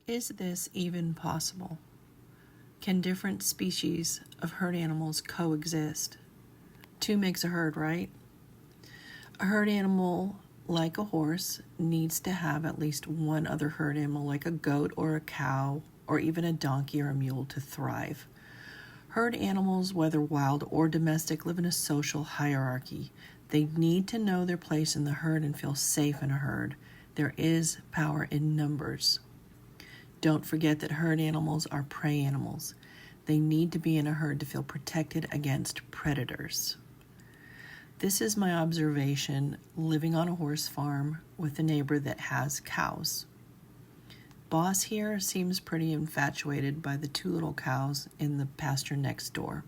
Is this even possible? Can different species of herd animals coexist? Two makes a herd, right? A herd animal, like a horse, needs to have at least one other herd animal, like a goat or a cow, or even a donkey or a mule, to thrive. Herd animals, whether wild or domestic, live in a social hierarchy. They need to know their place in the herd and feel safe in a herd. There is power in numbers. Don't forget that herd animals are prey animals. They need to be in a herd to feel protected against predators. This is my observation living on a horse farm with a neighbor that has cows. Boss here seems pretty infatuated by the two little cows in the pasture next door.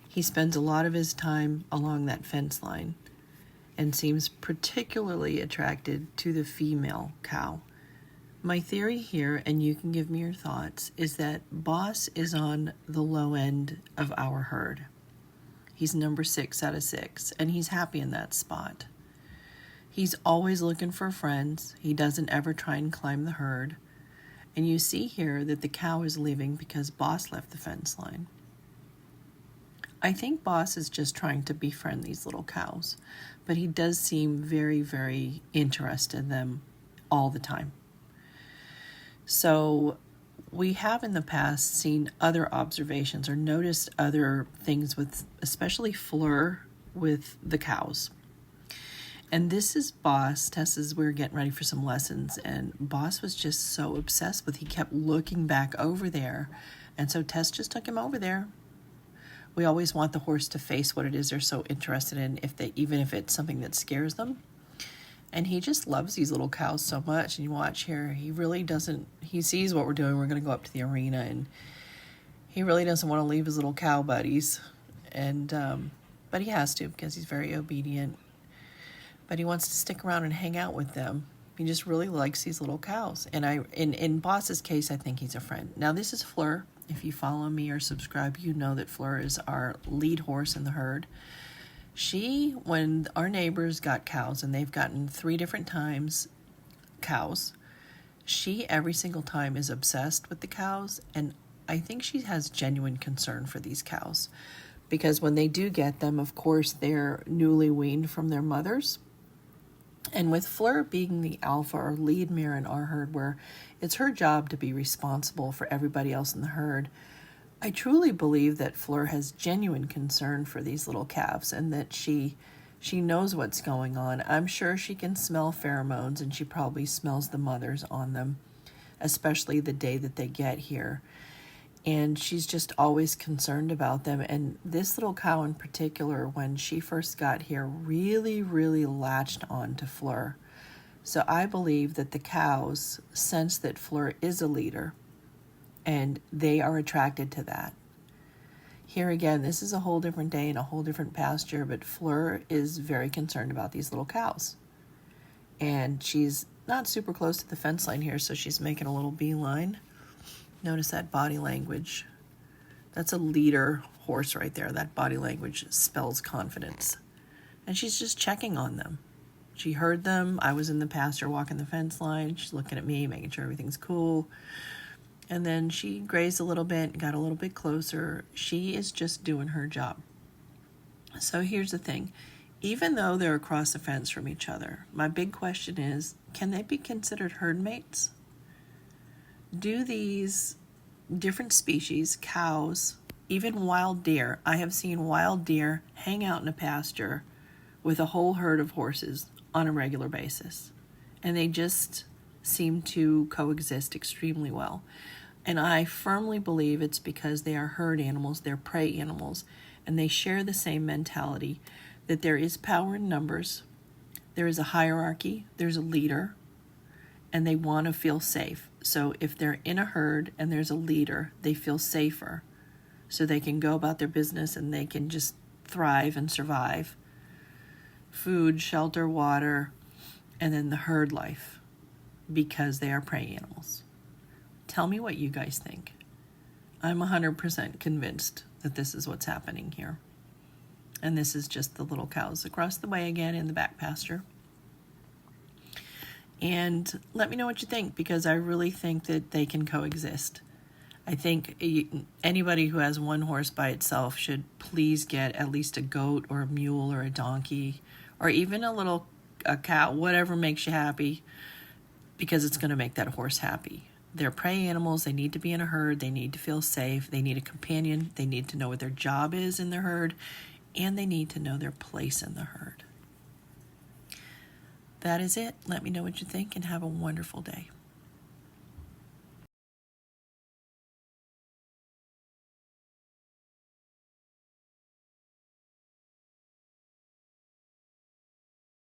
He spends a lot of his time along that fence line and seems particularly attracted to the female cow. My theory here, and you can give me your thoughts, is that Boss is on the low end of our herd. He's number 6 out of 6, and he's happy in that spot. He's always looking for friends. He doesn't ever try and climb the herd. And you see here that the cow is leaving because Boss left the fence line. I think Boss is just trying to befriend these little cows, but he does seem very, very interested in them all the time. So we have in the past seen other observations or noticed other things with especially Fleur with the cows. And this is Boss. Tess, as we were getting ready for some lessons, and Boss was just so obsessed with, he kept looking back over there. And so Tess just took him over there. We always want the horse to face what it is they're so interested in, even if it's something that scares them. And he just loves these little cows so much. And you watch here, he sees what we're doing. We're going to go up to the arena, and he really doesn't want to leave his little cow buddies. And but he has to because he's very obedient. But he wants to stick around and hang out with them. He just really likes these little cows. And in Boss's case, I think he's a friend. Now, this is Fleur. If you follow me or subscribe, you know that Fleur is our lead horse in the herd. When our neighbors got cows, and they've gotten 3 different times cows, she every single time is obsessed with the cows, and I think she has genuine concern for these cows. Because when they do get them, of course, they're newly weaned from their mothers. And with Fleur being the alpha or lead mare in our herd, where it's her job to be responsible for everybody else in the herd, I truly believe that Fleur has genuine concern for these little calves, and that she knows what's going on. I'm sure she can smell pheromones, and she probably smells the mothers on them, especially the day that they get here. And she's just always concerned about them. And this little cow in particular, when she first got here, really, really latched on to Fleur. So I believe that the cows sense that Fleur is a leader, and they are attracted to that. Here again, this is a whole different day and a whole different pasture, but Fleur is very concerned about these little cows. And she's not super close to the fence line here, so she's making a little beeline. Notice that body language. That's a leader horse right there. That body language spells confidence. And she's just checking on them. She heard them. I was in the pasture walking the fence line. She's looking at me, making sure everything's cool. And then she grazed a little bit, got a little bit closer. She is just doing her job. So here's the thing. Even though they're across the fence from each other, my big question is, can they be considered herd mates? Do these different species, cows, even wild deer, I have seen wild deer hang out in a pasture with a whole herd of horses on a regular basis. And they just seem to coexist extremely well. And I firmly believe it's because they are herd animals, they're prey animals, and they share the same mentality that there is power in numbers, there is a hierarchy, there's a leader, and they want to feel safe. So if they're in a herd and there's a leader, they feel safer. So they can go about their business and they can just thrive and survive. Food, shelter, water, and then the herd life, because they are prey animals. Tell me what you guys think. I'm 100% convinced that this is what's happening here. And this is just the little cows across the way again in the back pasture. And let me know what you think, because I really think that they can coexist. I think anybody who has one horse by itself should please get at least a goat or a mule or a donkey or even a cow, whatever makes you happy, because it's going to make that horse happy. They're prey animals. They need to be in a herd. They need to feel safe. They need a companion. They need to know what their job is in the herd, and they need to know their place in the herd. That is it. Let me know what you think and have a wonderful day.